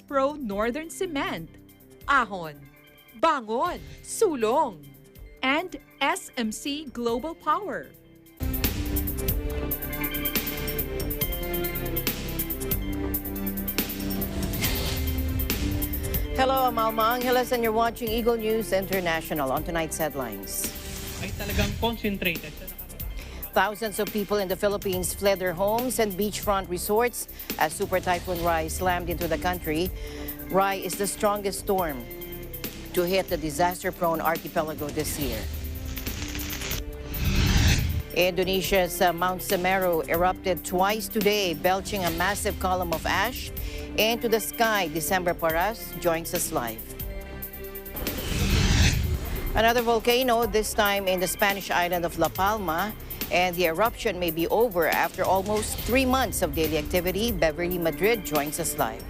Pro Northern Cement, Ahon, Bangon, Sulong, and SMC Global Power. Hello, I'm Alma Angeles and you're watching Eagle News International. On tonight's headlines. Ay talagang concentrated. Thousands of people in the Philippines fled their homes and beachfront resorts as Super Typhoon Rai slammed into the country. Rai is the strongest storm to hit the disaster-prone archipelago this year. Indonesia's Mount Semeru erupted twice today, belching a massive column of ash into the sky. December Paras joins us live. Another volcano, this time in the Spanish island of La Palma, and the eruption may be over after almost 3 months of daily activity. Beverly Madrid joins us live.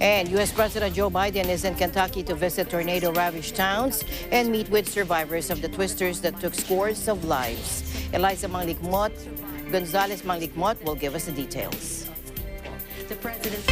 And U.S. President Joe Biden is in Kentucky to visit tornado-ravaged towns and meet with survivors of the twisters that took scores of lives. Eliza Gonzalez Manglikmot will give us the details. The president.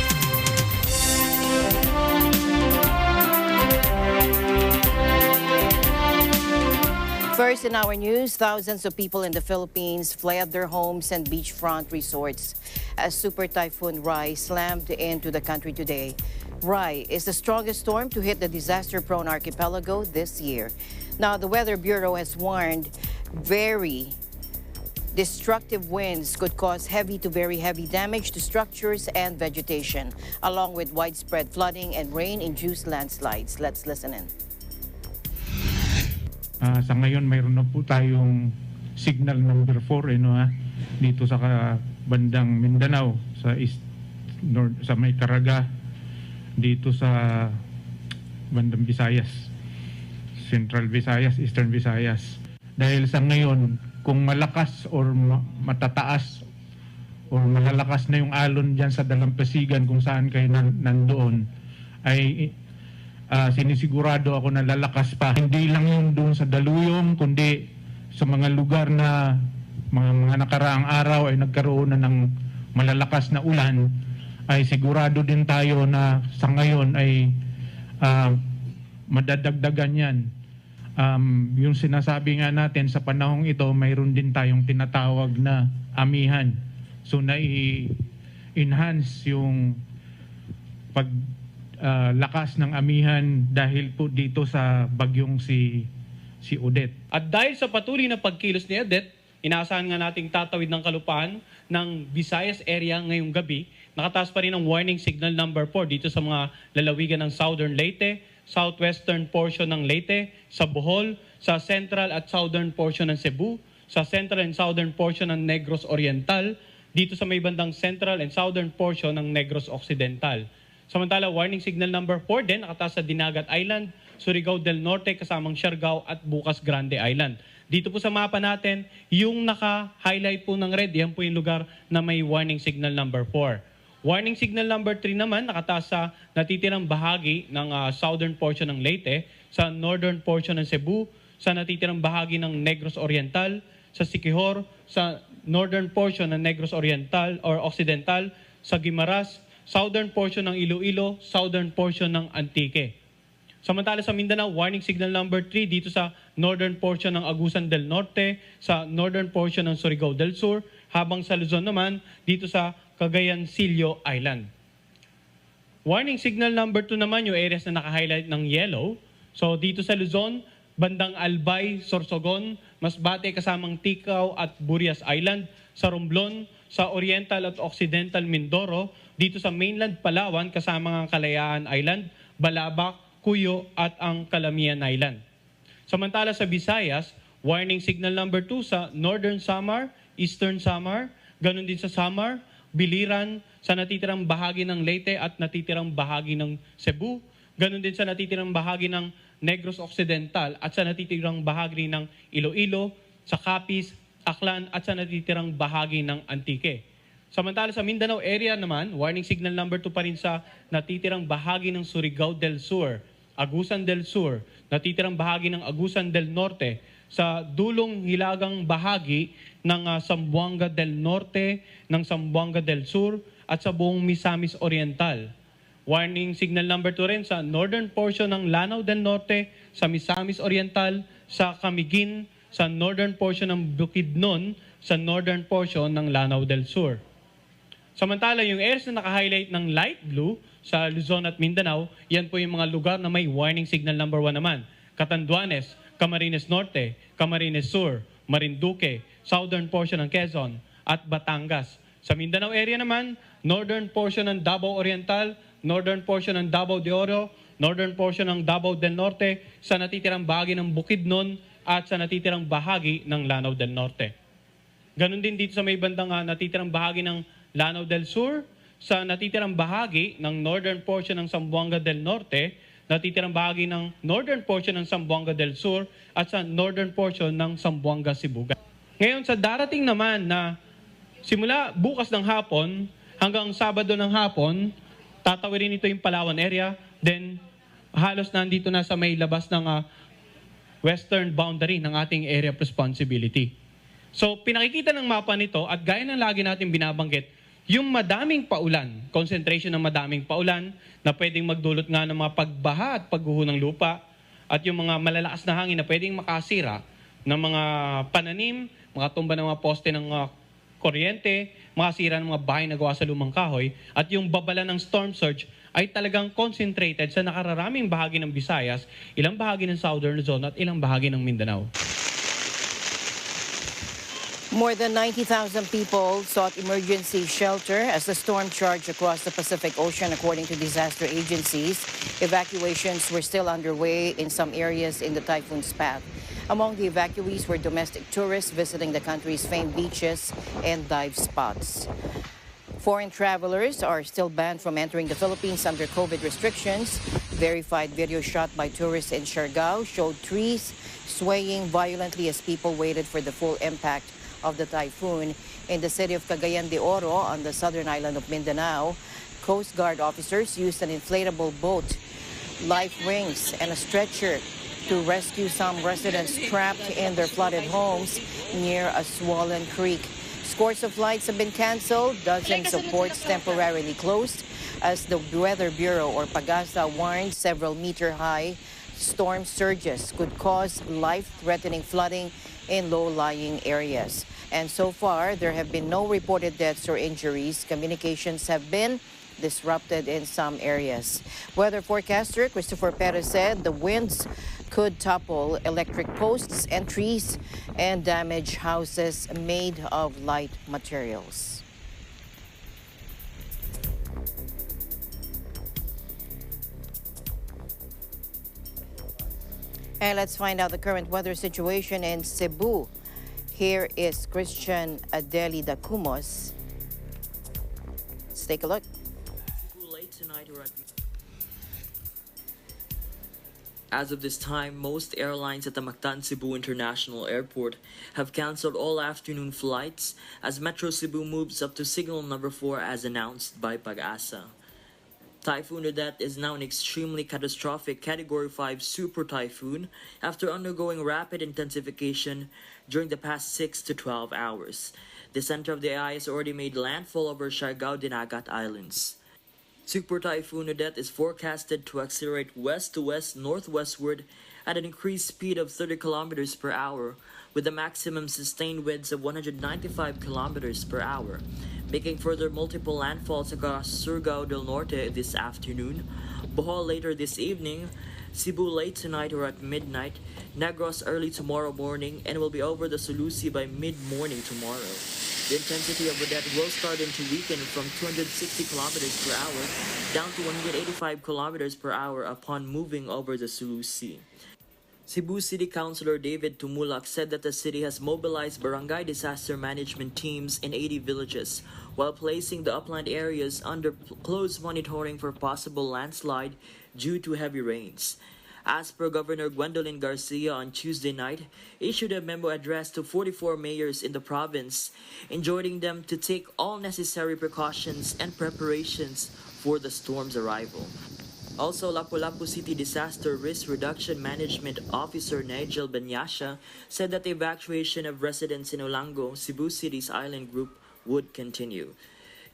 First in our news, thousands of people in the Philippines fled their homes and beachfront resorts as Super Typhoon Rai slammed into the country today. Rai is the strongest storm to hit the disaster-prone archipelago this year. Now, the Weather Bureau has warned very destructive winds could cause heavy to very heavy damage to structures and vegetation, along with widespread flooding and rain-induced landslides. Let's listen in. Sa ngayon, mayroon na po tayong signal number 4 dito sa bandang Mindanao, sa sa may Caraga, dito sa bandang Visayas, Central Visayas, Eastern Visayas. Dahil sa ngayon, kung malakas or matataas or malalakas na yung alon dyan sa dalampasigan kung saan kayo nandoon, ay sinisigurado ako na lalakas pa. Hindi lang yung doon sa Daluyong, kundi sa mga lugar na mga nakaraang araw ay nagkaroon na ng malalakas na ulan, ay sigurado din tayo na sa ngayon ay madadagdagan yan. Yung sinasabi nga natin sa panahong ito, mayroon din tayong tinatawag na amihan. So na-enhance yung lakas ng amihan dahil po dito sa bagyong si Odette. At dahil sa patuloy na pagkilos ni Odette, inaasahan nga nating tatawid ng kalupaan ng Visayas area ngayong gabi. Nakataas pa rin ang warning signal number 4 dito sa mga lalawigan ng Southern Leyte, southwestern portion ng Leyte, sa Bohol, sa central at southern portion ng Cebu, sa central and southern portion ng Negros Oriental, dito sa may bandang central and southern portion ng Negros Occidental. Samantala, warning signal number 4 din nakataas sa Dinagat Island, Surigao del Norte kasamang Siargao at Bukas Grande Island. Dito po sa mapa natin, yung naka-highlight po ng red, yan po yung lugar na may warning signal number 4. Warning signal number 3 naman nakataas sa natitirang bahagi ng southern portion ng Leyte, sa northern portion ng Cebu, sa natitirang bahagi ng Negros Oriental, sa Siquijor, sa northern portion ng Negros Oriental or Occidental, sa Guimaras, southern portion ng Iloilo, southern portion ng Antique. Samantala sa Mindanao, warning signal number 3 dito sa northern portion ng Agusan del Norte, sa northern portion ng Surigao del Sur, habang sa Luzon naman dito sa Cagayan-Silio Island. Warning signal number 2 naman yung areas na naka-highlight ng yellow. So dito sa Luzon, bandang Albay, Sorsogon, Masbate kasamang Ticao at Burias Island, sa Romblon, sa Oriental at Occidental Mindoro, dito sa mainland Palawan kasama ang Kalayaan Island, Balabac, Cuyo at ang Calamian Island. Samantala sa Visayas, warning signal number 2 sa Northern Samar, Eastern Samar, ganun din sa Samar, Biliran, sa natitirang bahagi ng Leyte at natitirang bahagi ng Cebu, ganun din sa natitirang bahagi ng Negros Occidental at sa natitirang bahagi ng Iloilo, sa Capiz, Aklan at sa natitirang bahagi ng Antique. Samantala sa Mindanao area naman, warning signal number 2 pa rin sa natitirang bahagi ng Surigao del Sur, Agusan del Sur, natitirang bahagi ng Agusan del Norte, sa dulong hilagang bahagi ng Zamboanga del Norte, ng Zamboanga del Sur at sa buong Misamis Oriental. Warning signal number 2 rin sa northern portion ng Lanao del Norte, sa Misamis Oriental, sa Camiguin, sa northern portion ng Bukidnon, sa northern portion ng Lanao del Sur. Samantala, yung areas na naka-highlight ng light blue sa Luzon at Mindanao, yan po yung mga lugar na may warning signal number 1 naman. Catanduanes, Camarines Norte, Camarines Sur, Marinduque, southern portion ng Quezon, at Batangas. Sa Mindanao area naman, northern portion ng Davao Oriental, northern portion ng Davao de Oro, northern portion ng Davao del Norte, sa natitirang bahagi ng Bukidnon, at sa natitirang bahagi ng Lanao del Norte. Ganon din dito sa may bandang natitirang bahagi ng Lanao del Sur, sa natitirang bahagi ng northern portion ng Zamboanga del Norte, natitirang bahagi ng northern portion ng Zamboanga del Sur, at sa northern portion ng Zamboanga Sibugan. Ngayon sa darating naman na simula bukas ng hapon hanggang Sabado ng hapon, tatawirin ito yung Palawan area, then halos nandito na sa may labas ng western boundary ng ating area of responsibility. So pinakikita ng mapa nito at gaya ng lagi natin binabanggit, yung madaming paulan, concentration ng madaming paulan na pwedeng magdulot nga ng mga pagbaha at pagguho ng lupa at yung mga malalakas na hangin na pwedeng makasira ng mga pananim, mga tumba ng mga poste ng kuryente, makasira ng mga bahay na gawa sa lumang kahoy, at yung babala ng storm surge ay talagang concentrated sa nakararaming bahagi ng Visayas, ilang bahagi ng Southern Luzon at ilang bahagi ng Mindanao. More than 90,000 people sought emergency shelter as the storm charged across the Pacific Ocean, according to disaster agencies. Evacuations were still underway in some areas in the typhoon's path. Among the evacuees were domestic tourists visiting the country's famed beaches and dive spots. Foreign travelers are still banned from entering the Philippines under COVID restrictions. Verified video shot by tourists in Siargao showed trees swaying violently as people waited for the full impact of the typhoon. In the city of Cagayan de Oro on the southern island of Mindanao, Coast Guard officers used an inflatable boat, life rings, and a stretcher to rescue some residents trapped in their flooded homes near a swollen creek. Scores of flights have been canceled, dozens of ports temporarily closed, as the Weather Bureau or Pagasa warned several meter-high storm surges could cause life-threatening flooding in low-lying areas. And so far, there have been no reported deaths or injuries. Communications have been disrupted in some areas. Weather forecaster Christopher Perez said the winds could topple electric posts and trees and damage houses made of light materials. And let's find out the current weather situation in Cebu. Here is Christian Adeli Dacumos. Let's take a look. Late tonight or As of this time, most airlines at the Mactan Cebu International Airport have canceled all afternoon flights as Metro Cebu moves up to signal number 4 as announced by Pag-asa. Typhoon Rai is now an extremely catastrophic Category 5 super typhoon after undergoing rapid intensification during the past 6 to 12 hours. The center of the eye has already made landfall over Siargao Dinagat Islands. Super Typhoon Rai is forecasted to accelerate west to west northwestward at an increased speed of 30 kilometers per hour with a maximum sustained winds of 195 kilometers per hour, making further multiple landfalls across Surigao del Norte this afternoon, Bohol later this evening, Cebu late tonight or at midnight, Negros early tomorrow morning, and will be over the Sulusi by mid-morning tomorrow. The intensity of Rai will start to weaken from 260 kilometers per hour down to 185 kilometers per hour upon moving over the Sulusi. Cebu City Councilor David Tumulak said that the city has mobilized barangay disaster management teams in 80 villages while placing the upland areas under close monitoring for possible landslide due to heavy rains. As per Governor Gwendolyn Garcia on Tuesday night, issued a memo addressed to 44 mayors in the province, enjoining them to take all necessary precautions and preparations for the storm's arrival. Also, Lapu-Lapu City Disaster Risk Reduction Management Officer Nigel Banyasha said that the evacuation of residents in Olango, Cebu City's island group, would continue.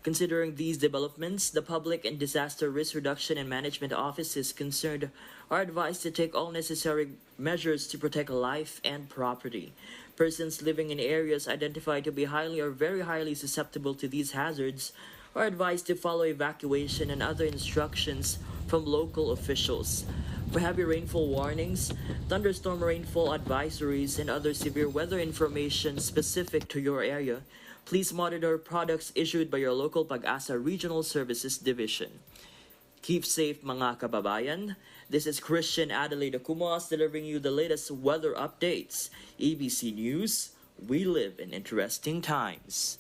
Considering these developments, the Public and Disaster Risk Reduction and Management Offices concerned are advised to take all necessary measures to protect life and property. Persons living in areas identified to be highly or very highly susceptible to these hazards are advised to follow evacuation and other instructions from local officials. For heavy rainfall warnings, thunderstorm rainfall advisories, and other severe weather information specific to your area, please monitor products issued by your local Pag-asa Regional Services Division. Keep safe mga kababayan. This is Christian Adelaide Kumos delivering you the latest weather updates. ABC News, we live in interesting times.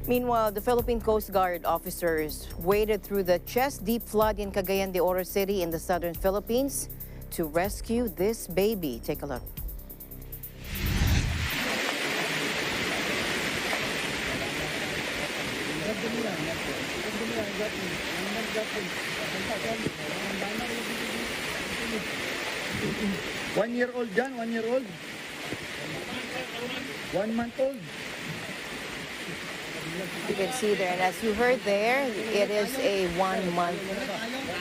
Meanwhile, the Philippine Coast Guard officers waded through the chest-deep flood in Cagayan de Oro City in the southern Philippines to rescue this baby. Take a look. One-year-old dyan, 1 year old. 1 month old. You can see there, and as you heard there, it is a 1 month,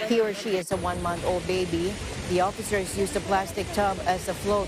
he or she is a 1 month old baby. The officers used a plastic tub as a float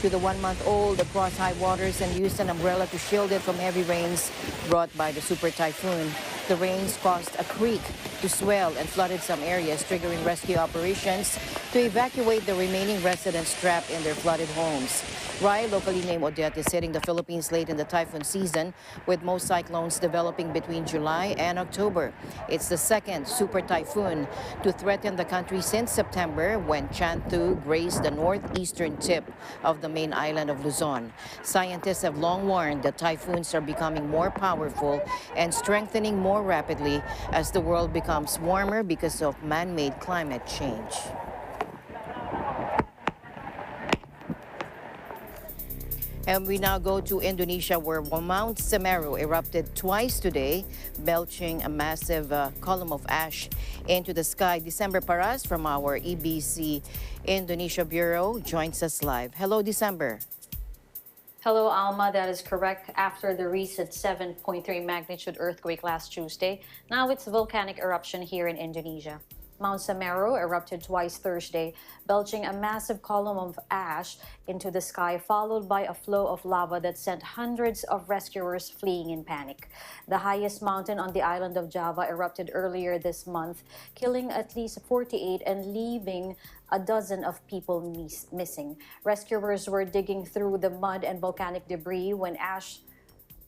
to the 1 month old across high waters and used an umbrella to shield it from heavy rains brought by the super typhoon. The rains caused a creek to swell and flooded some areas, triggering rescue operations to evacuate the remaining residents trapped in their flooded homes. Rai, locally named Odette, is hitting the Philippines late in the typhoon season, with most cyclones developing between July and October. It's the second super typhoon to threaten the country since September, when Chanthu grazed the northeastern tip of the main island of Luzon. Scientists have long warned that typhoons are becoming more powerful and strengthening more rapidly as the world becomes warmer because of man-made climate change. And we now go to Indonesia, where Mount Semeru erupted twice today, belching a massive column of ash into the sky. December Paras from our EBC Indonesia Bureau joins us live. Hello, December. Hello, Alma. That is correct. After the recent 7.3 magnitude earthquake last Tuesday, now it's volcanic eruption here in Indonesia. Mount Semeru erupted twice Thursday, belching a massive column of ash into the sky, followed by a flow of lava that sent hundreds of rescuers fleeing in panic. The highest mountain on the island of Java erupted earlier this month, killing at least 48 and leaving a dozen of people missing. Rescuers were digging through the mud and volcanic debris when ash,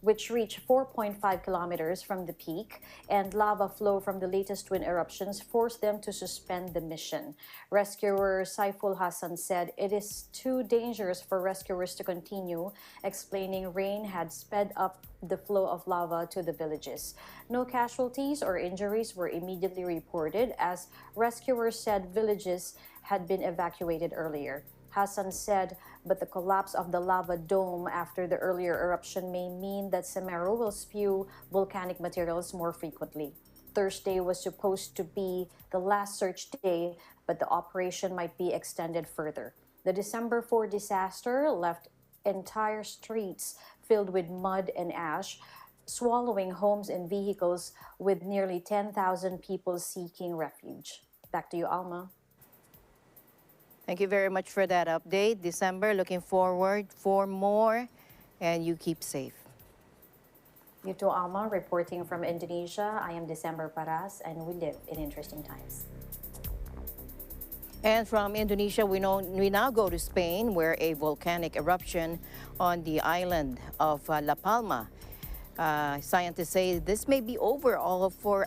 which reached 4.5 kilometers from the peak, and lava flow from the latest twin eruptions forced them to suspend the mission. Rescuer Saiful Hassan said it is too dangerous for rescuers to continue, explaining rain had sped up the flow of lava to the villages. No casualties or injuries were immediately reported, as rescuers said villages had been evacuated earlier. Hassan said, but the collapse of the lava dome after the earlier eruption may mean that Semeru will spew volcanic materials more frequently. Thursday was supposed to be the last search day, but the operation might be extended further. The December 4 disaster left entire streets filled with mud and ash, swallowing homes and vehicles, with nearly 10,000 people seeking refuge. Back to you, Alma. Thank you very much for that update, December. Looking forward for more, and you keep safe. You too, Alma, reporting from Indonesia. I am December Paras, and we live in interesting times. And from Indonesia, we now go to Spain, where a volcanic eruption on the island of La Palma. Scientists say this may be over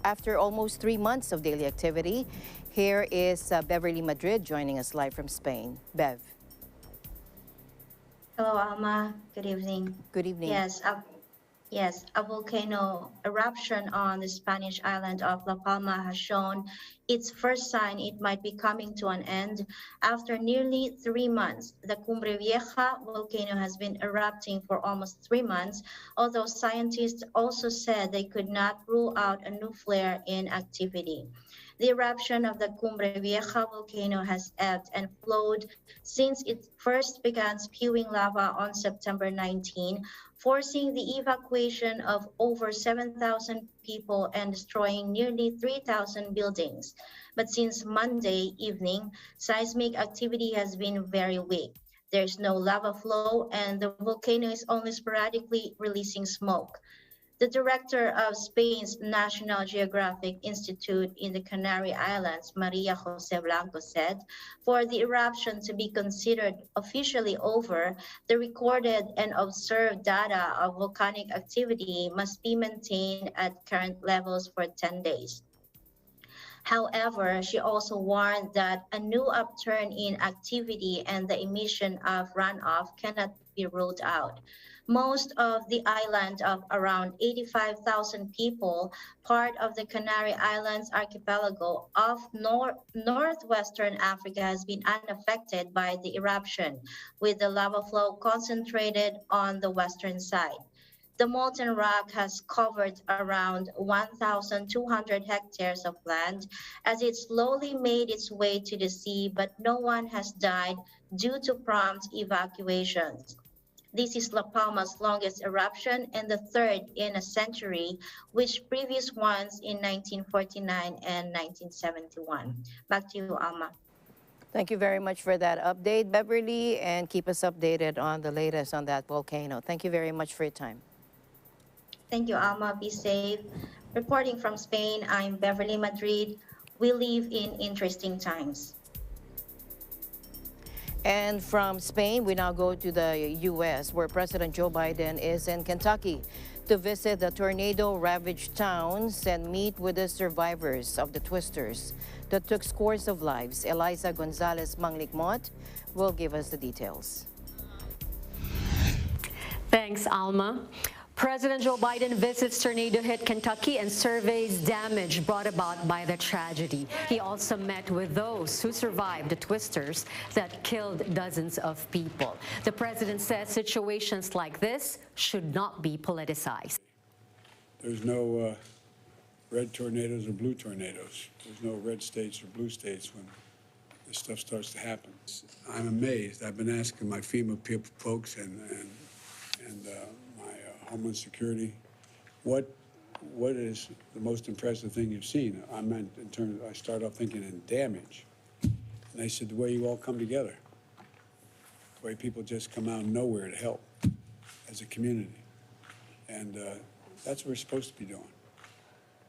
after almost 3 months of daily activity. Here is Beverly Madrid joining us live from Spain. Bev. Hello, Alma. Good evening. Good evening. Yes, Yes, a volcano eruption on the Spanish island of La Palma has shown its first sign it might be coming to an end after nearly 3 months. The Cumbre Vieja volcano has been erupting for almost 3 months, although scientists also said they could not rule out a new flare in activity. The eruption of the Cumbre Vieja volcano has ebbed and flowed since it first began spewing lava on September 19, forcing the evacuation of over 7,000 people and destroying nearly 3,000 buildings. But since Monday evening, seismic activity has been very weak. There's no lava flow, and the volcano is only sporadically releasing smoke. The director of Spain's National Geographic Institute in the Canary Islands, Maria Jose Blanco, said, for the eruption to be considered officially over, the recorded and observed data of volcanic activity must be maintained at current levels for 10 days. However, she also warned that a new upturn in activity and the emission of runoff cannot be ruled out. Most of the island of around 85,000 people, part of the Canary Islands archipelago of northwestern Africa, has been unaffected by the eruption, with the lava flow concentrated on the western side. The molten rock has covered around 1,200 hectares of land as it slowly made its way to the sea, but no one has died due to prompt evacuations. This is La Palma's longest eruption and the third in a century, with previous ones in 1949 and 1971. Back to you, Alma. Thank you very much for that update, Beverly, and keep us updated on the latest on that volcano. Thank you very much for your time. Thank you, Alma. Be safe. Reporting from Spain, I'm Beverly Madrid. We live in interesting times. And from Spain, we now go to the U.S., where President Joe Biden is in Kentucky to visit the tornado-ravaged towns and meet with the survivors of the twisters that took scores of lives. Eliza Gonzalez-Manglikmot will give us the details. Thanks, Alma. President Joe Biden visits tornado-hit Kentucky and surveys damage brought about by the tragedy. He also met with those who survived the twisters that killed dozens of people. The president says situations like this should not be politicized. There's no red tornadoes or blue tornadoes. There's no red states or blue states when this stuff starts to happen. I'm amazed. I've been asking my FEMA folks and Homeland Security, what is the most impressive thing you've seen? I meant in terms of, I started off thinking in damage. And they said the way you all come together, the way people just come out of nowhere to help as a community. And that's what we're supposed to be doing.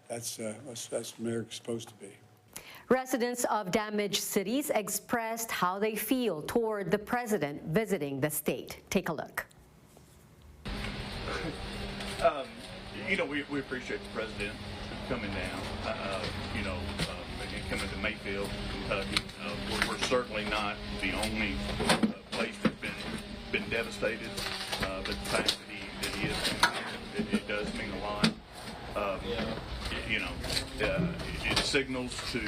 That's what America's supposed to be. Residents of damaged cities expressed how they feel toward the president visiting the state. Take a look. We appreciate the president coming down, and coming to Mayfield, Kentucky. We're certainly not the only place that's been devastated, but the fact that he is coming here, it does mean a lot. It signals to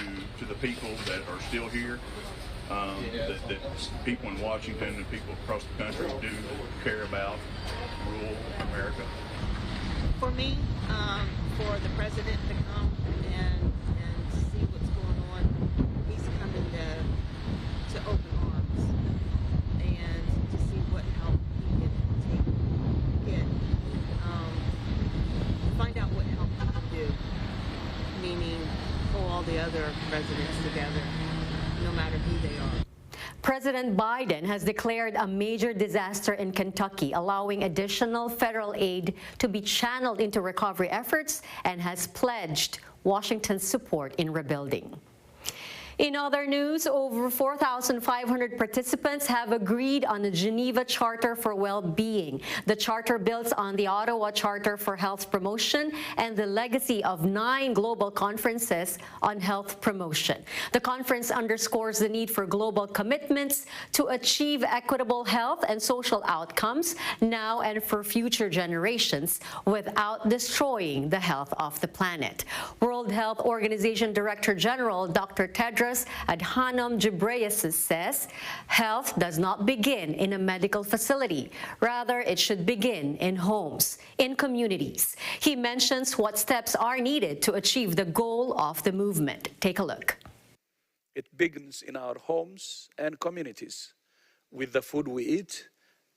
the people that are still here that people in Washington and people across the country do care about rural America. For me, for the president to come and see what's going on, he's coming to open arms and to see what help he can get, find out what help he can do, meaning pull all the other presidents together, no matter who they are. President Biden has declared a major disaster in Kentucky, allowing additional federal aid to be channeled into recovery efforts and has pledged Washington's support in rebuilding. In other news, over 4,500 participants have agreed on the Geneva Charter for Well-Being. The charter builds on the Ottawa Charter for Health Promotion and the legacy of 9 global conferences on health promotion. The conference underscores the need for global commitments to achieve equitable health and social outcomes now and for future generations without destroying the health of the planet. World Health Organization Director General Dr. Tedros Adhanom Ghebreyesus says health does not begin in a medical facility. Rather, it should begin in homes, in communities. He mentions what steps are needed to achieve the goal of the movement. Take a look. It begins in our homes and communities with the food we eat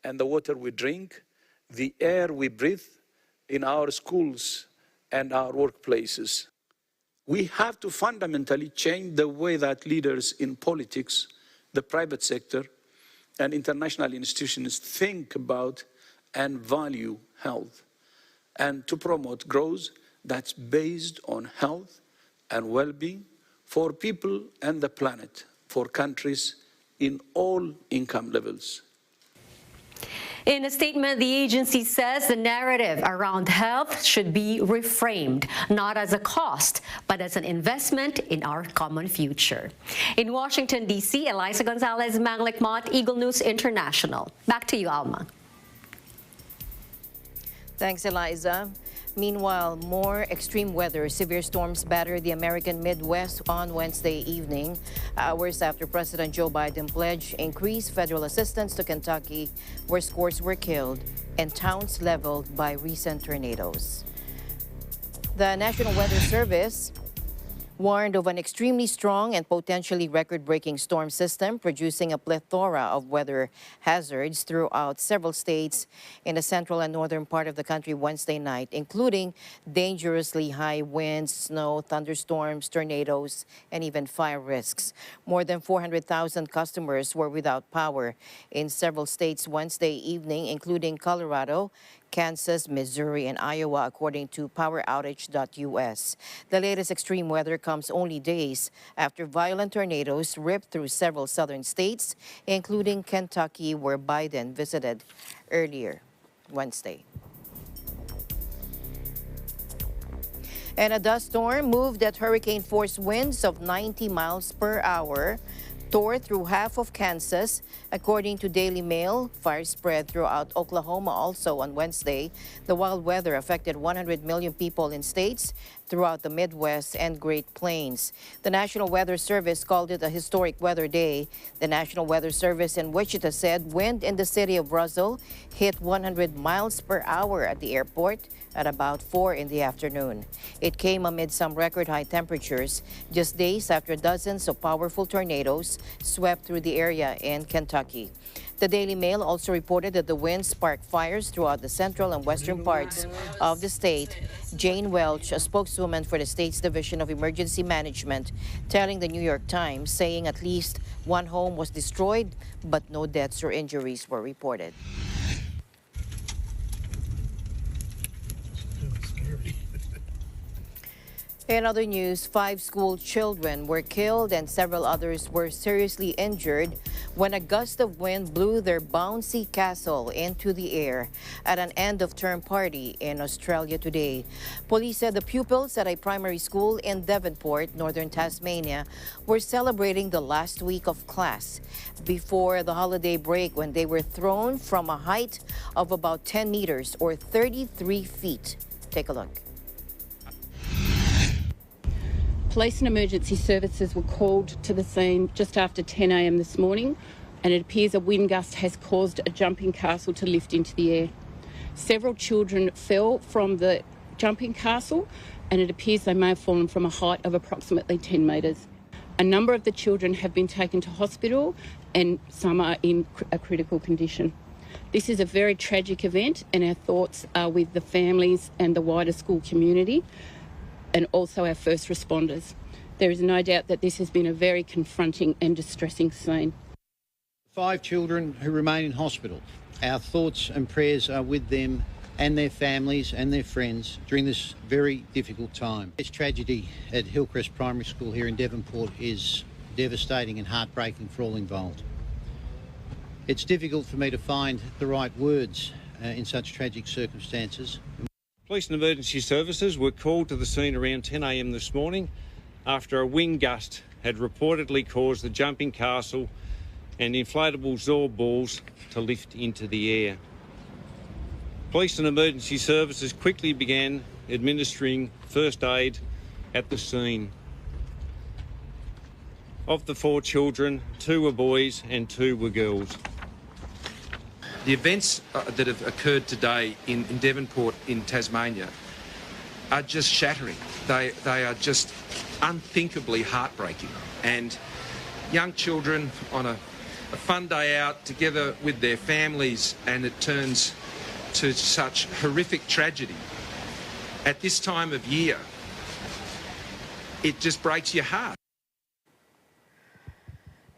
and the water we drink, the air we breathe, in our schools and our workplaces. We have to fundamentally change the way that leaders in politics, the private sector, and international institutions think about and value health, and to promote growth that's based on health and well-being for people and the planet, for countries in all income levels. In a statement, the agency says the narrative around health should be reframed, not as a cost, but as an investment in our common future. In Washington, D.C., Eliza Gonzalez, Manglik Mott, Eagle News International. Back to you, Alma. Thanks, Eliza. Meanwhile, more extreme weather, severe storms battered the American Midwest on Wednesday evening, hours after President Joe Biden pledged increased federal assistance to Kentucky, where scores were killed and towns leveled by recent tornadoes. The National Weather Service warned of an extremely strong and potentially record-breaking storm system producing a plethora of weather hazards throughout several states in the central and northern part of the country Wednesday night, including dangerously high winds, snow, thunderstorms, tornadoes, and even fire risks. More than 400,000 customers were without power in several states Wednesday evening, including Colorado, Kansas, Missouri, and Iowa, according to poweroutage.us. The latest extreme weather comes only days after violent tornadoes ripped through several southern states, including Kentucky, where Biden visited earlier Wednesday. And a dust storm moved at hurricane-force winds of 90 miles per hour tore through half of Kansas, according to Daily Mail. Fire spread throughout Oklahoma also on Wednesday. The wild weather affected 100 million people in states throughout the Midwest and Great Plains. The National Weather Service called it a historic weather day. The National Weather Service in Wichita said wind in the city of Russell hit 100 miles per hour at the airport at about 4 in the afternoon. It came amid some record-high temperatures just days after dozens of powerful tornadoes swept through the area in Kentucky. The Daily Mail also reported that the wind sparked fires throughout the central and western parts of the state. Jane Welch, a spokeswoman for the state's Division of Emergency Management, telling the New York Times, saying at least one home was destroyed, but no deaths or injuries were reported. In other news, 5 school children were killed and several others were seriously injured when a gust of wind blew their bouncy castle into the air at an end-of-term party in Australia today. Police said the pupils at a primary school in Devonport, northern Tasmania, were celebrating the last week of class before the holiday break when they were thrown from a height of about 10 meters or 33 feet. Take a look. Police and emergency services were called to the scene just after 10 a.m. this morning, and it appears a wind gust has caused a jumping castle to lift into the air. Several children fell from the jumping castle, and it appears they may have fallen from a height of approximately 10 metres. A number of the children have been taken to hospital, and some are in a critical condition. This is a very tragic event, and our thoughts are with the families and the wider school community, and also our first responders. There is no doubt that this has been a very confronting and distressing scene. 5 children who remain in hospital. Our thoughts and prayers are with them and their families and their friends during this very difficult time. This tragedy at Hillcrest Primary School here in Devonport is devastating and heartbreaking for all involved. It's difficult for me to find the right words in such tragic circumstances. Police and emergency services were called to the scene around 10 a.m. this morning after a wind gust had reportedly caused the jumping castle and inflatable Zor balls to lift into the air. Police and emergency services quickly began administering first aid at the scene. Of the 4 children, 2 were boys and 2 were girls. The events that have occurred today in Devonport in Tasmania are just shattering. They are just unthinkably heartbreaking. And young children on a fun day out together with their families, and it turns to such horrific tragedy. At this time of year, it just breaks your heart.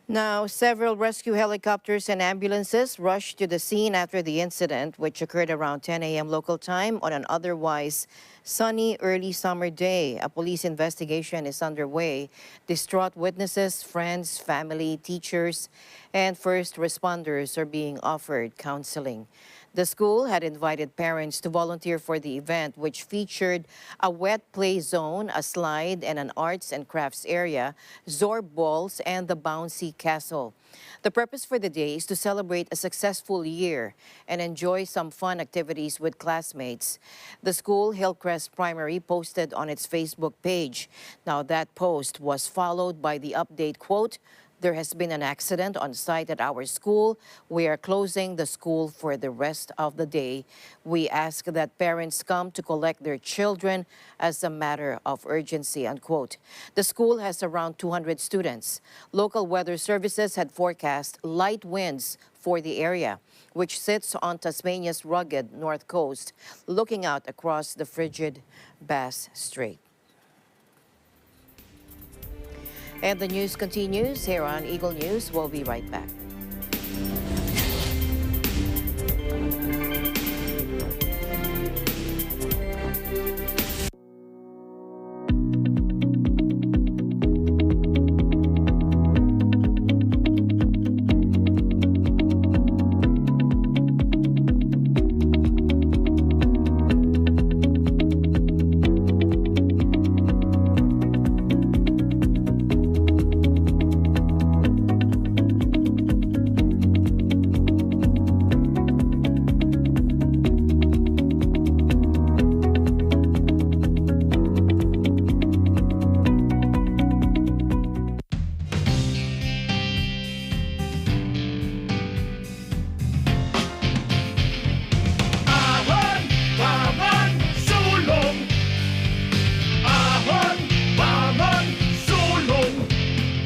Now, several rescue helicopters and ambulances rushed to the scene after the incident, which occurred around 10 a.m. local time on an otherwise sunny early summer day. A police investigation is underway. Distraught witnesses, friends, family, teachers, and first responders are being offered counseling. The school had invited parents to volunteer for the event, which featured a wet play zone, a slide, and an arts and crafts area, Zor balls, and the bouncy castle. The purpose for the day is to celebrate a successful year and enjoy some fun activities with classmates. The school, Hillcrest Primary, posted on its Facebook page. Now, that post was followed by the update, quote, "There has been an accident on site at our school. We are closing the school for the rest of the day. We ask that parents come to collect their children as a matter of urgency," unquote. The school has around 200 students. Local weather services had forecast light winds for the area, which sits on Tasmania's rugged north coast, looking out across the frigid Bass Strait. And the news continues here on Eagle News. We'll be right back.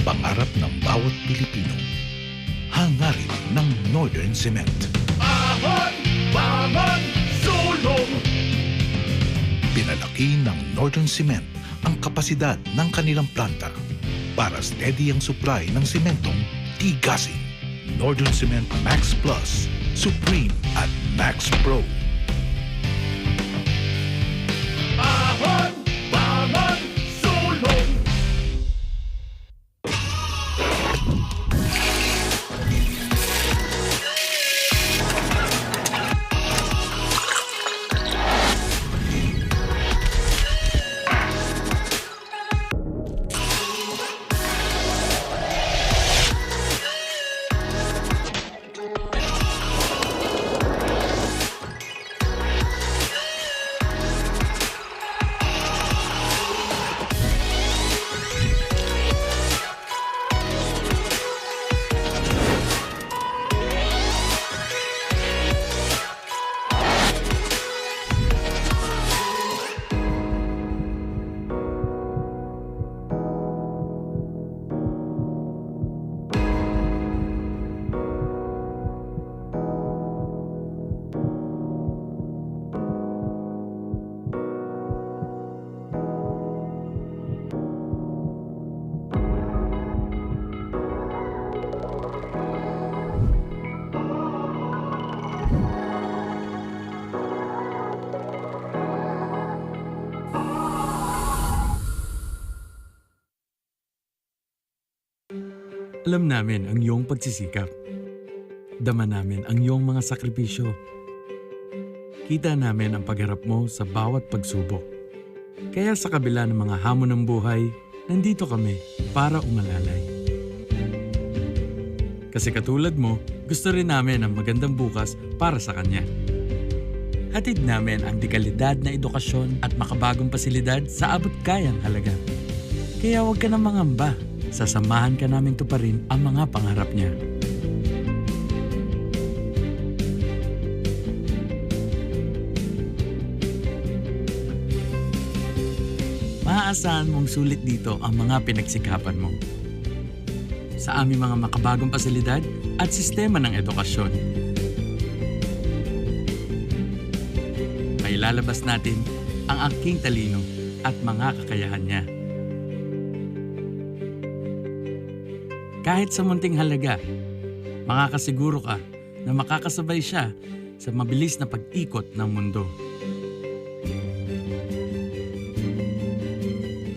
Pangarap ng bawat Pilipino, hangarin ng Northern Cement. Ahon, bangon, sulong! Pinalaki ng Northern Cement ang kapasidad ng kanilang planta para steady ang supply ng sementong tigasin. Northern Cement Max Plus, Supreme at Max Pro. Ahon, bangon, sulong! Alam namin ang iyong pagsisikap. Dama namin ang iyong mga sakripisyo. Kita namin ang pagharap mo sa bawat pagsubok. Kaya sa kabila ng mga hamon ng buhay, nandito kami para umalalay. Kasi katulad mo, gusto rin namin ang magandang bukas para sa kanya. Hatid namin ang dekalidad na edukasyon at makabagong pasilidad sa abot kayang halaga. Kaya huwag ka na mangamba. Sasamahan ka namin tuparin ang mga pangarap niya. Maaasahan mong sulit dito ang mga pinagsikapan mo. Sa aming mga makabagong pasilidad at sistema ng edukasyon. May lalabas natin ang aking talino at mga kakayahan niya. Kahit sa munting halaga, makakasiguro ka na makakasabay siya sa mabilis na pag-ikot ng mundo.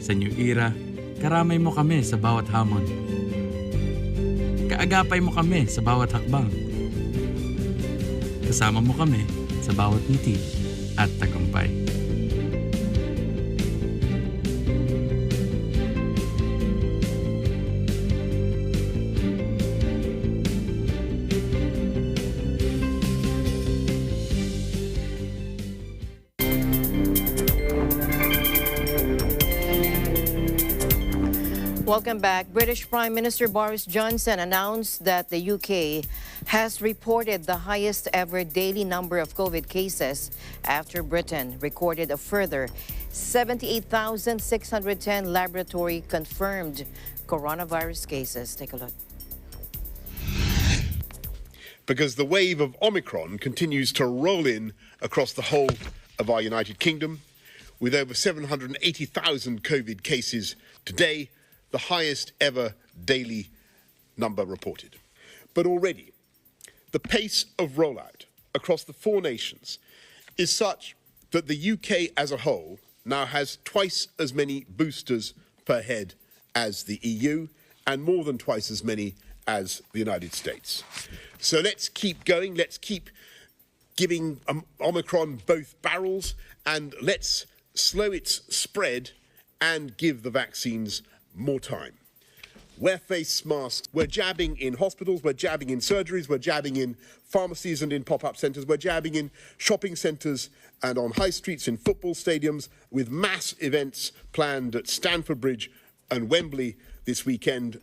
Sa New Era, karamay mo kami sa bawat hamon. Kaagapay mo kami sa bawat hakbang. Kasama mo kami sa bawat ngiti at tagumpay. Welcome back. British Prime Minister Boris Johnson announced that the UK has reported the highest ever daily number of COVID cases after Britain recorded a further 78,610 laboratory confirmed coronavirus cases. Take a look. Because the wave of Omicron continues to roll in across the whole of our United Kingdom, with over 780,000 COVID cases today, the highest ever daily number reported. But already, the pace of rollout across the 4 nations is such that the UK as a whole now has twice as many boosters per head as the EU and more than twice as many as the United States. So let's keep going, let's keep giving Omicron both barrels, and let's slow its spread and give the vaccines more time. Wear face masks. We're jabbing in hospitals, we're jabbing in surgeries, we're jabbing in pharmacies and in pop-up centres, we're jabbing in shopping centres and on high streets, in football stadiums, with mass events planned at Stamford Bridge and Wembley this weekend.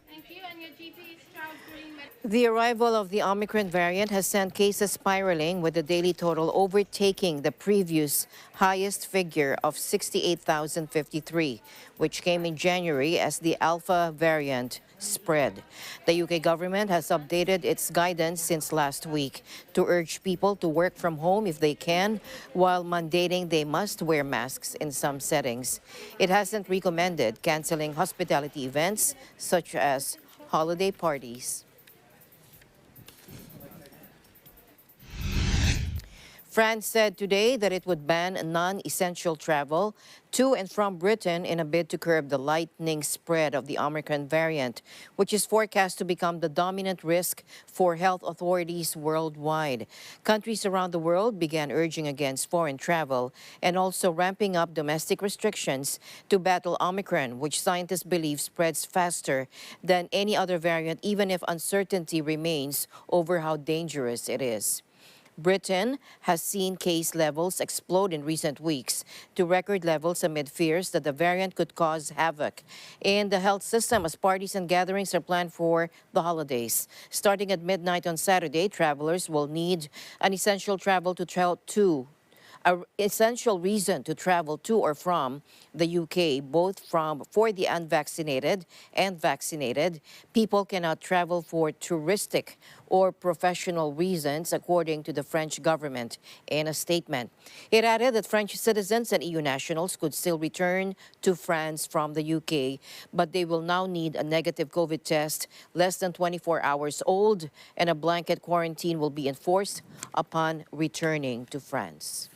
The arrival of the Omicron variant has sent cases spiraling, with the daily total overtaking the previous highest figure of 68,053, which came in January as the Alpha variant spread. The UK government has updated its guidance since last week to urge people to work from home if they can, while mandating they must wear masks in some settings. It hasn't recommended canceling hospitality events such as holiday parties. France said today that it would ban non-essential travel to and from Britain in a bid to curb the lightning spread of the Omicron variant, which is forecast to become the dominant risk for health authorities worldwide. Countries around the world began urging against foreign travel and also ramping up domestic restrictions to battle Omicron, which scientists believe spreads faster than any other variant, even if uncertainty remains over how dangerous it is. Britain has seen case levels explode in recent weeks to record levels amid fears that the variant could cause havoc in the health system as parties and gatherings are planned for the holidays. Starting at midnight on Saturday, travelers will need an essential reason to travel to or from the UK, both for the unvaccinated and vaccinated. People cannot travel for touristic or professional reasons, according to the French government in a statement. It added that French citizens and EU nationals could still return to France from the UK, but they will now need a negative COVID test less than 24 hours old, and a blanket quarantine will be enforced upon returning to France.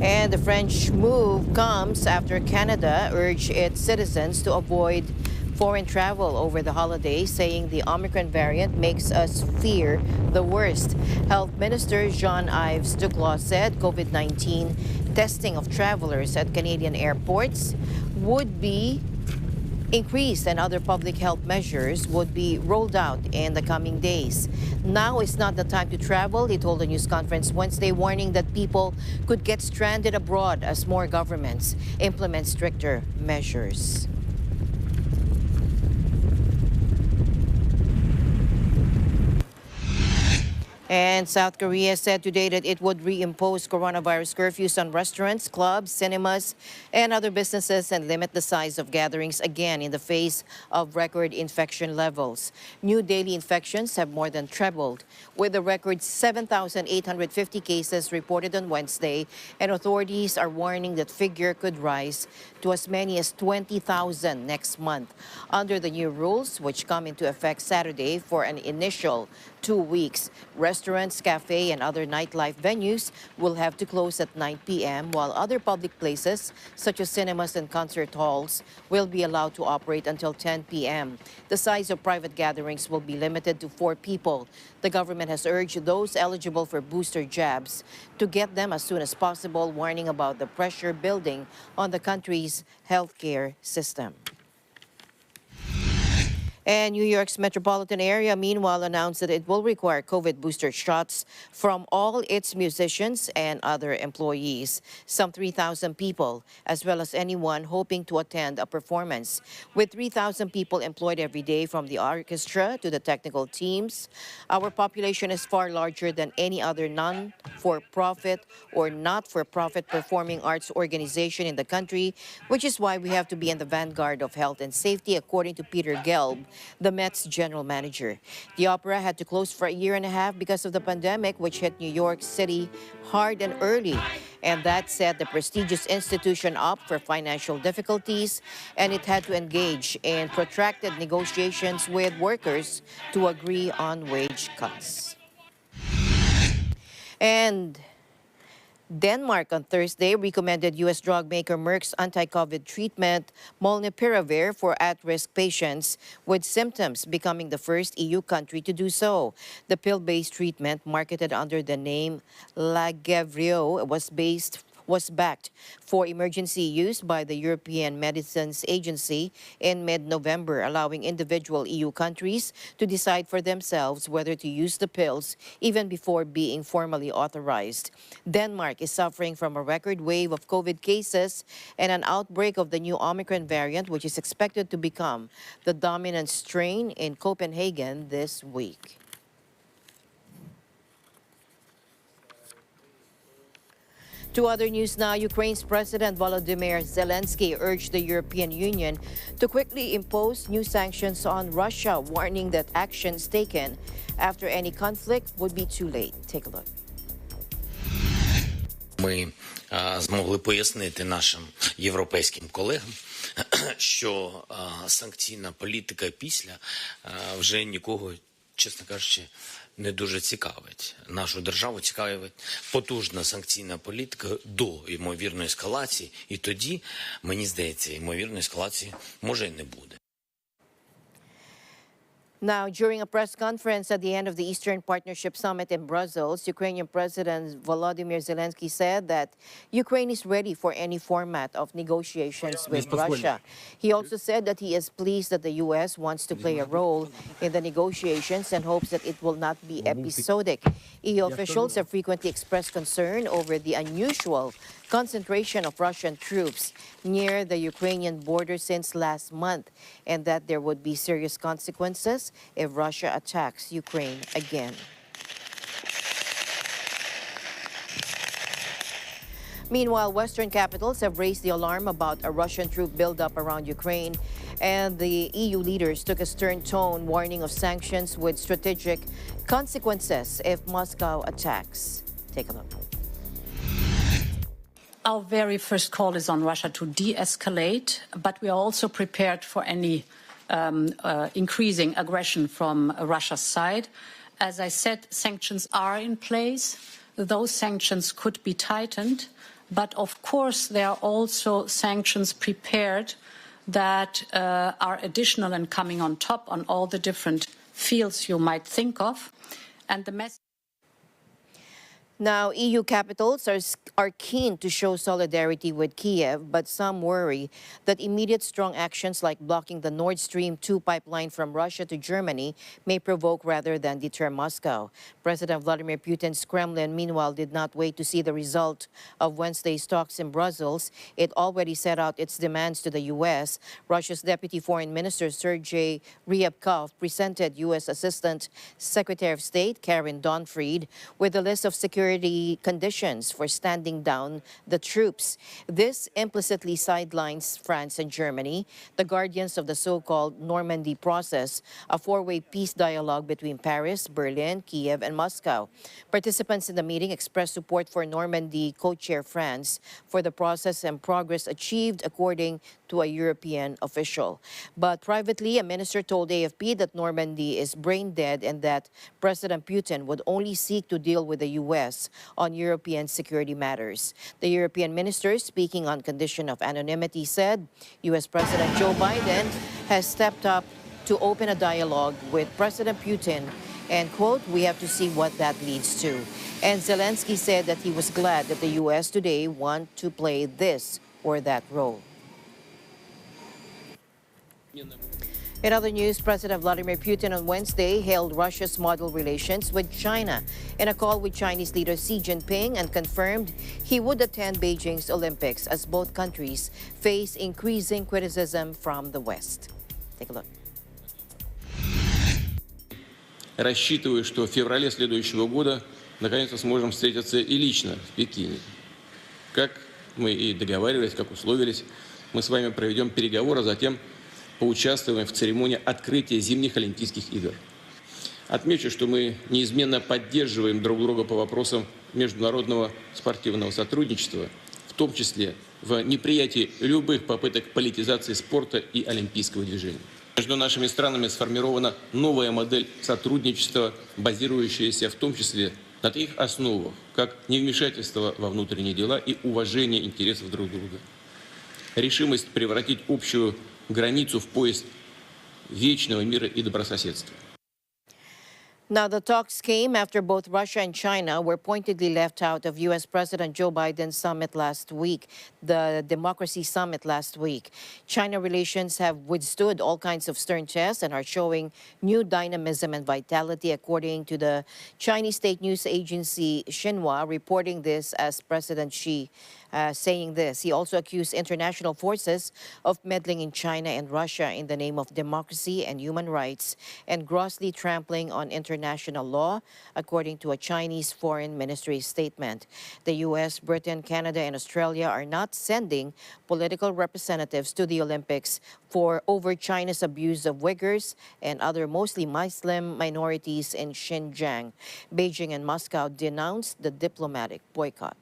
And the French move comes after Canada urged its citizens to avoid foreign travel over the holidays, saying the Omicron variant makes us fear the worst. Health Minister Jean-Yves Duclos said COVID-19 testing of travelers at Canadian airports would be increased and other public health measures would be rolled out in the coming days. Now is not the time to travel, he told a news conference Wednesday, warning that people could get stranded abroad as more governments implement stricter measures. And South Korea said today that it would reimpose coronavirus curfews on restaurants, clubs, cinemas, and other businesses and limit the size of gatherings again in the face of record infection levels. New daily infections have more than trebled, with a record 7,850 cases reported on Wednesday, and authorities are warning that figure could rise to as many as 20,000 next month. Under the new rules, which come into effect Saturday for an initial 2 weeks, restaurants, cafe, and other nightlife venues will have to close at 9 p.m., while other public places, such as cinemas and concert halls, will be allowed to operate until 10 p.m. The size of private gatherings will be limited to 4 people. The government has urged those eligible for booster jabs to get them as soon as possible, warning about the pressure building on the country's healthcare system. And New York's metropolitan area, meanwhile, announced that it will require COVID booster shots from all its musicians and other employees, some 3,000 people, as well as anyone hoping to attend a performance. With 3,000 people employed every day, from the orchestra to the technical teams, our population is far larger than any other non-for-profit or not-for-profit performing arts organization in the country, which is why we have to be in the vanguard of health and safety, according to Peter Gelb, the Met's general manager. The opera had to close for a year and a half because of the pandemic, which hit New York City hard and early. And that set the prestigious institution up for financial difficulties, and it had to engage in protracted negotiations with workers to agree on wage cuts. And Denmark on Thursday recommended U.S. drug maker Merck's anti-COVID treatment, molnupiravir, for at-risk patients with symptoms, becoming the first EU country to do so. The pill-based treatment, marketed under the name Lagevrio, was backed for emergency use by the European Medicines Agency in mid-November, allowing individual EU countries to decide for themselves whether to use the pills even before being formally authorized. Denmark is suffering from a record wave of COVID cases and an outbreak of the new Omicron variant, which is expected to become the dominant strain in Copenhagen this week. To other news now, Ukraine's President Volodymyr Zelensky urged the European Union to quickly impose new sanctions on Russia, warning that actions taken after any conflict would be too late. Take a look. Ми змогли пояснити нашим європейським колегам, що санкційна політика після вже нікого, чесно кажучи, не дуже цікавить. Нашу державу цікавить потужна санкційна політика до ймовірної ескалації, і тоді, мені здається, ймовірної ескалації може і не буде. Now, during a press conference at the end of the Eastern Partnership Summit in Brussels, Ukrainian President Volodymyr Zelensky said that Ukraine is ready for any format of negotiations with Russia. He also said that he is pleased that the U.S. wants to play a role in the negotiations and hopes that it will not be episodic. EU officials have frequently expressed concern over the unusual concentration of Russian troops near the Ukrainian border since last month, and that there would be serious consequences if Russia attacks Ukraine again. Meanwhile, Western capitals have raised the alarm about a Russian troop buildup around Ukraine, and the EU leaders took a stern tone, warning of sanctions with strategic consequences if Moscow attacks. Take a look. Our very first call is on Russia to de-escalate, but we are also prepared for any increasing aggression from Russia's side. As I said, sanctions are in place. Those sanctions could be tightened But of course, there are also sanctions prepared that are additional and coming on top on all the different fields you might think of. And the message. Now, EU capitals are keen to show solidarity with Kiev, but some worry that immediate strong actions like blocking the Nord Stream 2 pipeline from Russia to Germany may provoke rather than deter Moscow. President Vladimir Putin's Kremlin, meanwhile, did not wait to see the result of Wednesday's talks in Brussels. It already set out its demands to the U.S. Russia's Deputy Foreign Minister Sergei Ryabkov presented U.S. Assistant Secretary of State Karen Donfried with a list of security conditions for standing down the troops. This implicitly sidelines France and Germany, the guardians of the so-called Normandy process, a four-way peace dialogue between Paris, Berlin, Kiev, and Moscow. Participants in the meeting expressed support for Normandy co-chair France for the process and progress achieved, according to a European official. But privately, a minister told AFP that Normandy is brain dead and that President Putin would only seek to deal with the U.S. on European security matters. The European minister, speaking on condition of anonymity, said U.S. President Joe Biden has stepped up to open a dialogue with President Putin and, quote, we have to see what that leads to. And Zelensky said that he was glad that the U.S. today want to play this or that role. In other news, President Vladimir Putin on Wednesday hailed Russia's model relations with China in a call with Chinese leader Xi Jinping and confirmed he would attend Beijing's Olympics as both countries face increasing criticism from the West. Take a look. Рассчитываю, что в феврале следующего года наконец-то сможем встретиться и лично в Пекине. Как мы и договаривались, как условились, мы с вами проведем переговоры, а затем поучаствуем в церемонии открытия зимних Олимпийских игр. Отмечу, что мы неизменно поддерживаем друг друга по вопросам международного спортивного сотрудничества, в том числе в неприятии любых попыток политизации спорта и олимпийского движения. Между нашими странами сформирована новая модель сотрудничества, базирующаяся в том числе на таких основах, как невмешательство во внутренние дела и уважение интересов друг друга. Решимость превратить общую границу в пояс вечного мира и добрососедства. Now, the talks came after both Russia and China were pointedly left out of U.S. President Joe Biden's summit last week, the Democracy Summit last week. China relations have withstood all kinds of stern tests and are showing new dynamism and vitality, according to the Chinese state news agency Xinhua, reporting this as President Xi saying this. He also accused international forces of meddling in China and Russia in the name of democracy and human rights and grossly trampling on international law, according to a Chinese foreign ministry statement. The U.S., Britain, Canada, and Australia are not sending political representatives to the Olympics over China's abuse of Uyghurs and other mostly Muslim minorities in Xinjiang. Beijing and Moscow denounced the diplomatic boycott.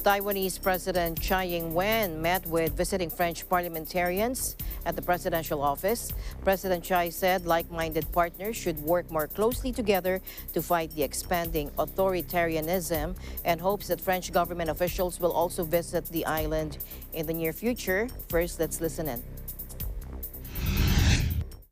Taiwanese President Tsai Ing-wen met with visiting French parliamentarians at the presidential office. President Tsai said like-minded partners should work more closely together to fight the expanding authoritarianism and hopes that French government officials will also visit the island in the near future. First, let's listen in.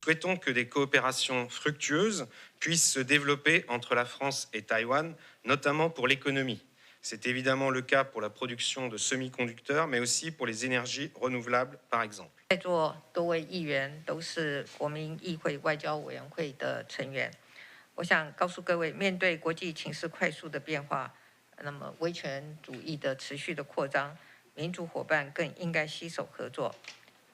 Souhaitons que des coopérations fructueuses puissent se développer entre la France et Taïwan, notamment pour l'économie. C'est évidemment le cas pour la production de semi-conducteurs, mais aussi pour les énergies renouvelables, par exemple. 在座多位议员都是国民议会外交委员会的成员，我想告诉各位，面对国际情势快速的变化，那么威权主义的持续的扩张，民主伙伴更应该携手合作。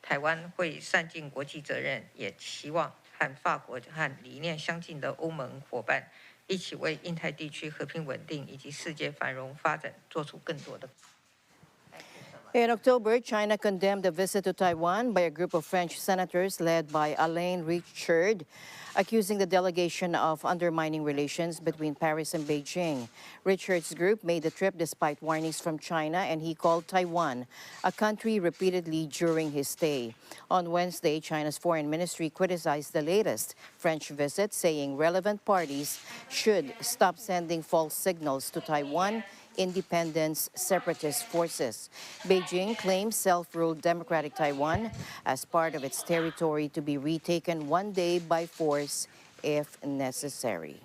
台湾会善尽国际责任，也期望和法国和理念相近的欧盟伙伴。 一起为印太地区和平稳定以及世界繁荣发展做出更多的。In October, China condemned a visit to Taiwan by a group of French senators led by Alain Richard, accusing the delegation of undermining relations between Paris and Beijing. Richard's group made the trip despite warnings from China, and he called Taiwan a country repeatedly during his stay. On Wednesday, China's foreign ministry criticized the latest French visit, saying relevant parties should stop sending false signals to Taiwan independence separatist forces. Beijing claims self-ruled democratic Taiwan as part of its territory to be retaken one day by force if necessary.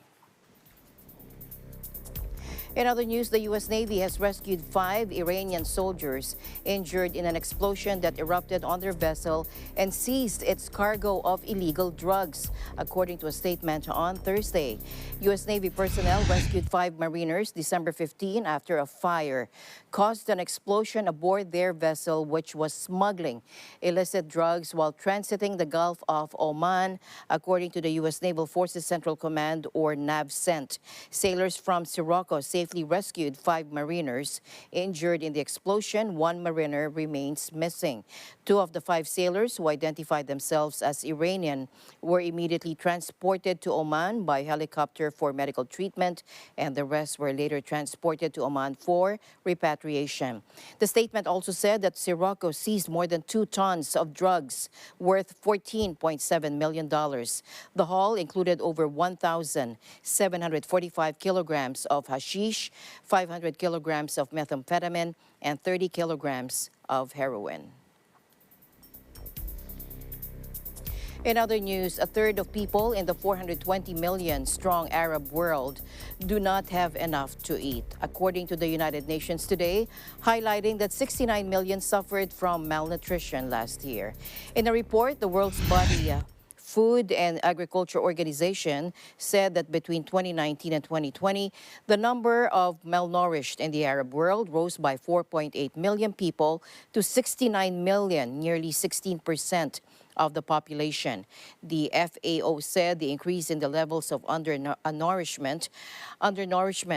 In other news, the U.S. Navy has rescued 5 Iranian soldiers injured in an explosion that erupted on their vessel and seized its cargo of illegal drugs, according to a statement on Thursday. U.S. Navy personnel rescued 5 mariners December 15 after a fire caused an explosion aboard their vessel, which was smuggling illicit drugs while transiting the Gulf of Oman, according to the U.S. Naval Forces Central Command, or NAVCENT. Sailors from Sirocco safely rescued 5 mariners injured in the explosion. 1 mariner remains missing. 2 of the 5 sailors, who identified themselves as Iranian, were immediately transported to Oman by helicopter for medical treatment, and the rest were later transported to Oman for repatriation. The statement also said that Sirocco seized more than 2 tons of drugs worth $14.7 million. The haul included over 1,745 kilograms of hashish, 500 kilograms of methamphetamine, and 30 kilograms of heroin. In other news, a third of people in the 420 million strong Arab world do not have enough to eat, according to the United Nations today, highlighting that 69 million suffered from malnutrition last year. In a report, the world's body Food and Agriculture Organization said that between 2019 and 2020, the number of malnourished in the Arab world rose by 4.8 million people to 69 million, nearly 16% of the population. The FAO said the increase in the levels of undernourishment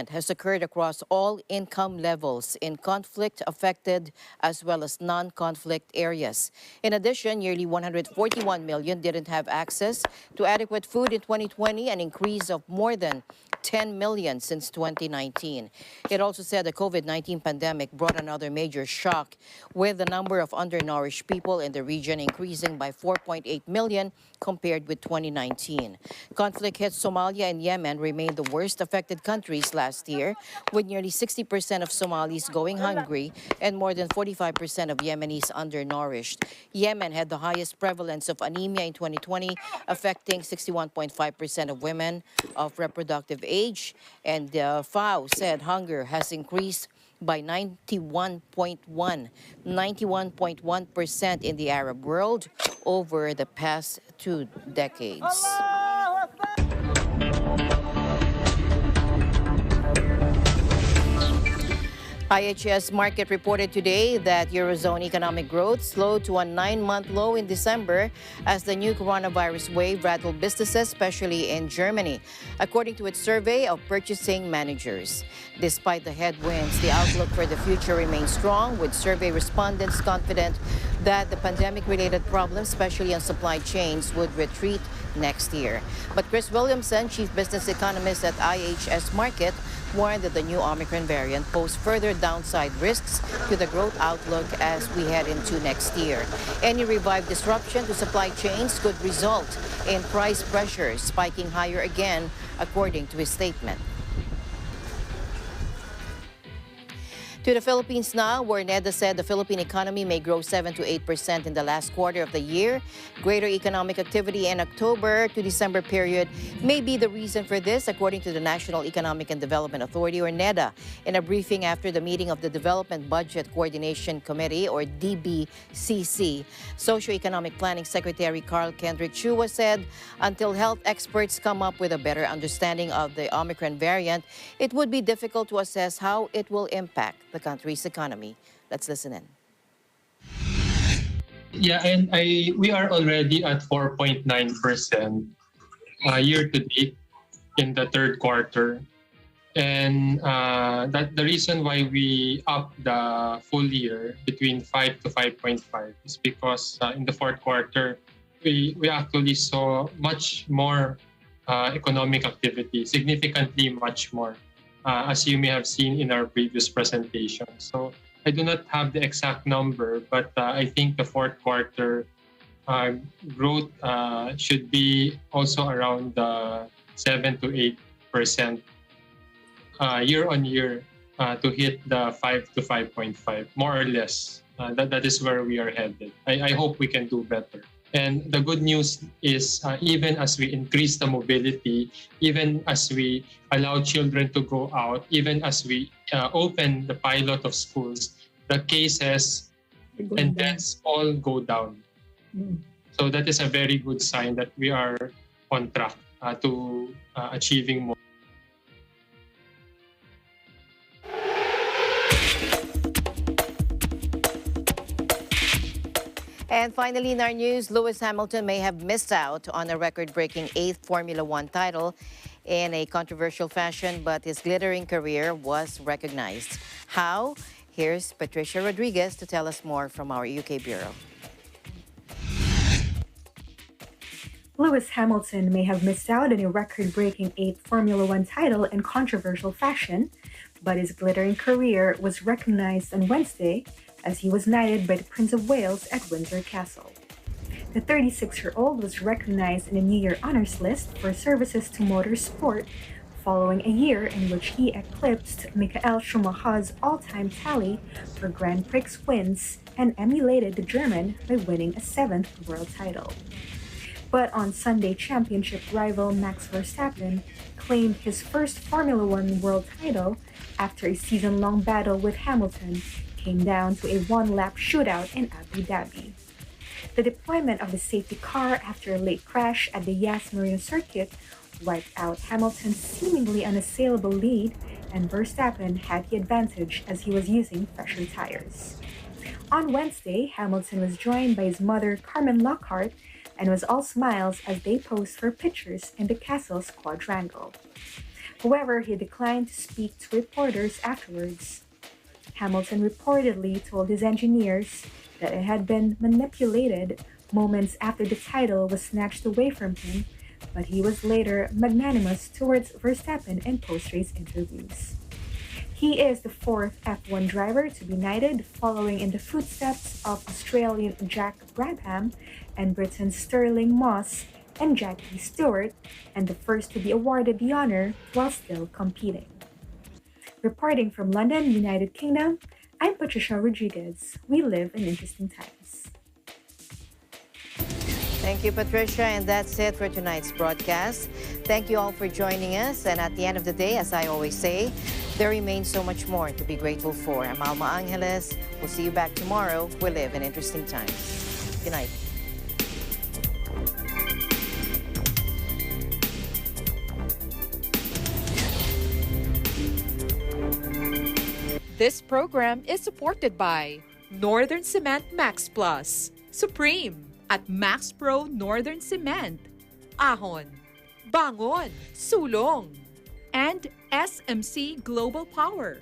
has occurred across all income levels in conflict-affected as well as non-conflict areas. In addition, nearly 141 million didn't have access to adequate food in 2020, an increase of more than 10 million since 2019. It also said the COVID-19 pandemic brought another major shock, with the number of undernourished people in the region increasing by 4.8 million compared with 2019. Conflict hit Somalia and Yemen remained the worst affected countries last year, with nearly 60% of Somalis going hungry and more than 45% of Yemenis undernourished. Yemen had the highest prevalence of anemia in 2020, affecting 61.5% of women of reproductive age, and FAO said hunger has increased by 91.1% in the Arab world over the past 2 decades. IHS Markit reported today that Eurozone economic growth slowed to a 9-month low in December as the new coronavirus wave rattled businesses, especially in Germany, according to its survey of purchasing managers. Despite the headwinds, the outlook for the future remains strong, with survey respondents confident that the pandemic-related problems, especially on supply chains, would retreat next year. But Chris Williamson, chief business economist at IHS Markit, warned that the new Omicron variant poses further downside risks to the growth outlook as we head into next year. Any revived disruption to supply chains could result in price pressures spiking higher again, according to his statement. To the Philippines now, where NEDA said the Philippine economy may grow 7 to 8% in the last quarter of the year. Greater economic activity in October to December period may be the reason for this, according to the National Economic and Development Authority, or NEDA. In a briefing after the meeting of the Development Budget Coordination Committee, or DBCC, Socioeconomic Planning Secretary Carl Kendrick Chua said until health experts come up with a better understanding of the Omicron variant, it would be difficult to assess how it will impact the country's economy. Let's listen in. Yeah, and we are already at 4.9% year to date in the third quarter. And that the reason why we up the full year between 5 to 5.5 is because in the fourth quarter, we actually saw much more economic activity, significantly much more, as you may have seen in our previous presentation. So I do not have the exact number, but I think the fourth quarter growth should be also around 7 to 8% year on year to hit the 5 to 5.5, more or less. That is where we are headed. I hope we can do better. And the good news is even as we increase the mobility, even as we allow children to go out, even as we open the pilot of schools, the cases and deaths all go down. So that is a very good sign that we are on track to achieving more. And finally, in our news, Lewis Hamilton may have missed out on a record-breaking 8th Formula One title in a controversial fashion, but his glittering career was recognized. How? Here's Patricia Rodriguez to tell us more from our UK Bureau. Lewis Hamilton may have missed out on a record-breaking 8th Formula One title in controversial fashion, but his glittering career was recognized on Wednesday as he was knighted by the Prince of Wales at Windsor Castle. The 36-year-old was recognized in the New Year Honours List for services to motorsport following a year in which he eclipsed Michael Schumacher's all-time tally for Grand Prix wins and emulated the German by winning a 7th world title. But on Sunday, championship rival Max Verstappen claimed his first Formula One world title after a season-long battle with Hamilton came down to a one-lap shootout in Abu Dhabi. The deployment of the safety car after a late crash at the Yas Marina circuit wiped out Hamilton's seemingly unassailable lead, and Verstappen had the advantage as he was using fresher tires. On Wednesday, Hamilton was joined by his mother, Carmen Lockhart, and was all smiles as they posed for pictures in the castle's quadrangle. However, he declined to speak to reporters afterwards. Hamilton reportedly told his engineers that it had been manipulated moments after the title was snatched away from him, but he was later magnanimous towards Verstappen in post-race interviews. He is the fourth F1 driver to be knighted, following in the footsteps of Australian Jack Brabham and Britain's Sterling Moss and Jackie Stewart, and the first to be awarded the honor while still competing. Reporting from London, United Kingdom, I'm Patricia Rodriguez. We live in interesting times. Thank you, Patricia, and that's it for tonight's broadcast. Thank you all for joining us, and at the end of the day, as I always say, there remains so much more to be grateful for. I'm Alma Angeles. We'll see you back tomorrow. We live in interesting times. Good night. This program is supported by Northern Cement Max Plus, Supreme at Max Pro Northern Cement, Ahon, Bangon, Sulong, and SMC Global Power.